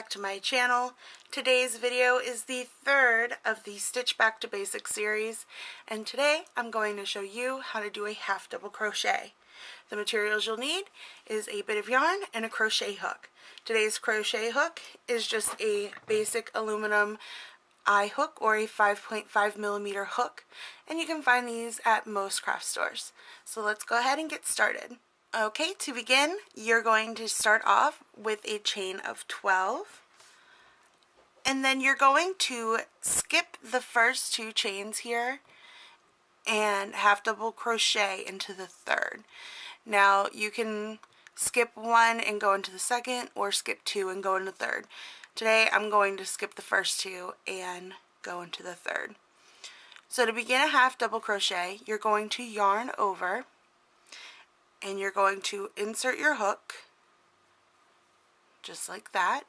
back to my channel. Today's video is the third of the Stitch Back to Basics series, and today I'm going to show you how to do a half double crochet. The materials you'll need is a bit of yarn and a crochet hook. Today's crochet hook is just a basic aluminum eye hook or a 5.5mm hook, and you can find these at most craft stores. So let's go ahead and get started. Okay, to begin, you're going to start off with a chain of 12, and then you're going to skip the first two chains here and half double crochet into the third. Now you can skip one and go into the second, or skip two and go into the third. Today I'm going to skip the first two and go into the third. So to begin a half double crochet, you're going to yarn over, and you're going to insert your hook just like that,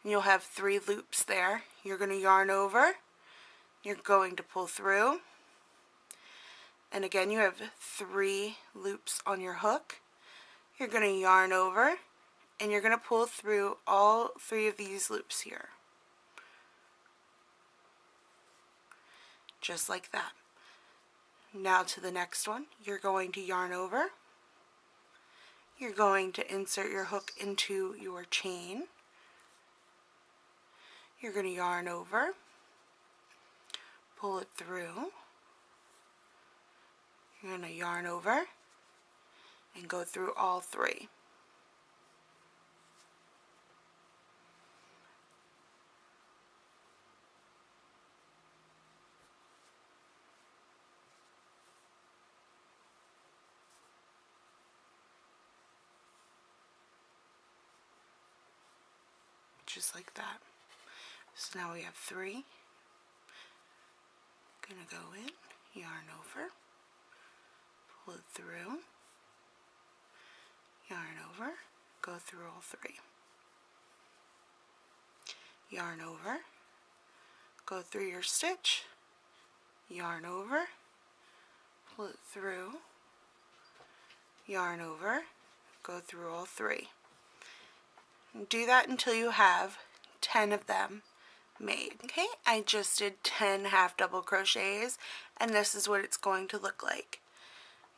and you'll have 3 loops there. You're going to yarn over, you're going to pull through, and again you have 3 loops on your hook. You're going to yarn over, and you're going to pull through all 3 of these loops here, just like that. Now to the next one, you're going to yarn over, you're going to insert your hook into your chain, you're going to yarn over, pull it through, you're going to yarn over and go through all 3. Just like that. So now we have 3. Gonna go in, yarn over, pull it through, yarn over, go through all 3. Yarn over, go through your stitch, yarn over, pull it through, yarn over, go through all 3. Do that until you have 10 of them made. Okay, I just did 10 half double crochets, and this is what it's going to look like.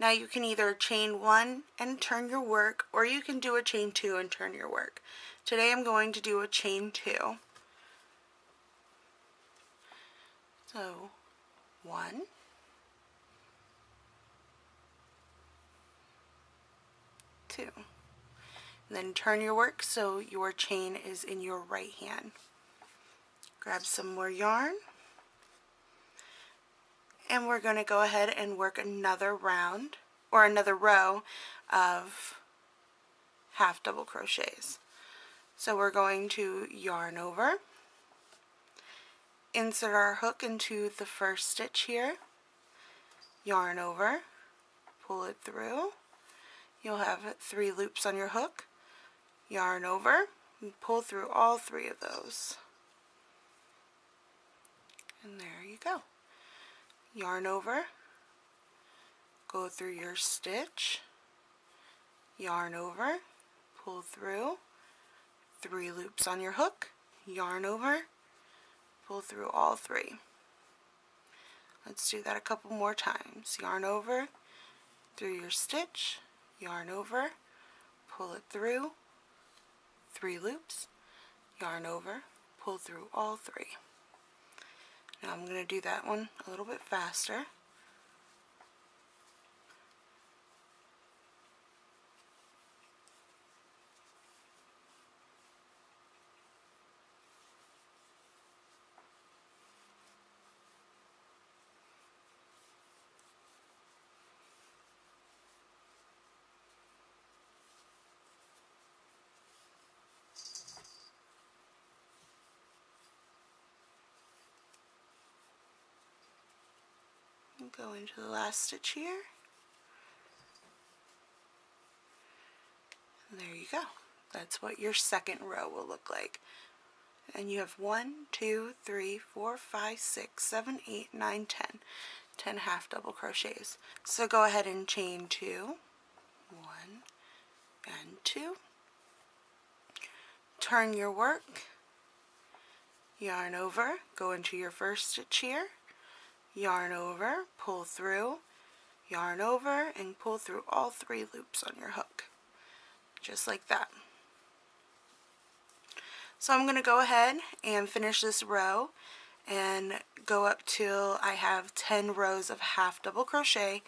Now you can either chain 1 and turn your work, or you can do a chain 2 and turn your work. Today I'm going to do a chain 2. So 1, 2. Then turn your work so your chain is in your right hand. Grab some more yarn, and we're going to go ahead and work another round or another row of half double crochets. So we're going to yarn over, insert our hook into the first stitch here, yarn over, pull it through. You'll have 3 loops on your hook. Yarn over and pull through all 3 of those, and there you go. Yarn over, go through your stitch, yarn over, pull through, 3 loops on your hook, yarn over, pull through all 3. Let's do that a couple more times. Yarn over, through your stitch, yarn over, pull it through, 3 loops, yarn over, pull through all 3. Now I'm going to do that one a little bit faster. Go into the last stitch here, and there you go. That's what your second row will look like. And you have 1, 2, 3, 4, 5, 6, 7, 8, 9, 10. 10 half double crochets. So go ahead and chain 2, 1 and 2, turn your work, yarn over, go into your first stitch here, yarn over, pull through, yarn over, and pull through all 3 loops on your hook, just like that. So I'm going to go ahead and finish this row and go up till I have 10 rows of half double crochet,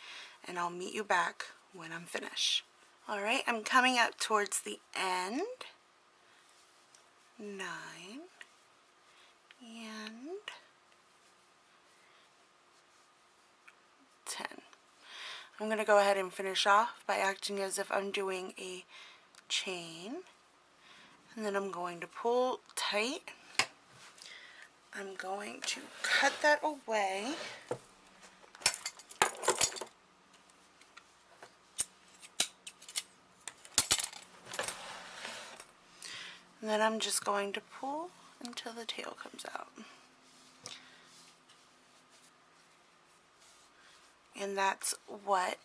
and I'll meet you back when I'm finished. Alright, I'm coming up towards the end. 9 and 10. I'm going to go ahead and finish off by acting as if I'm doing a chain, and then I'm going to pull tight. I'm going to cut that away. And then I'm just going to pull until the tail comes out. And that's what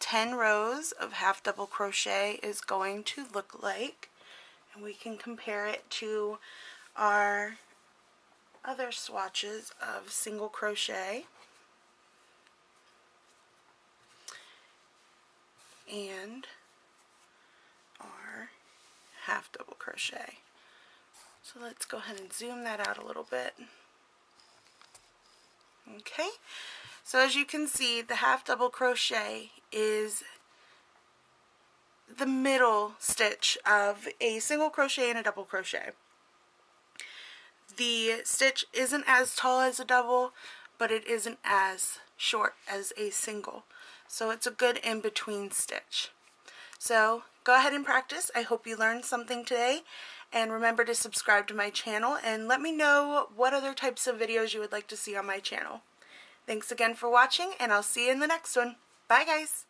10 rows of half double crochet is going to look like. And we can compare it to our other swatches of single crochet and our half double crochet. So let's go ahead and zoom that out a little bit. Okay, so as you can see, the half double crochet is the middle stitch of a single crochet and a double crochet. The stitch isn't as tall as a double, but it isn't as short as a single. So it's a good in-between stitch. So go ahead and practice. I hope you learned something today. And remember to subscribe to my channel and let me know what other types of videos you would like to see on my channel. Thanks again for watching, and I'll see you in the next one. Bye guys!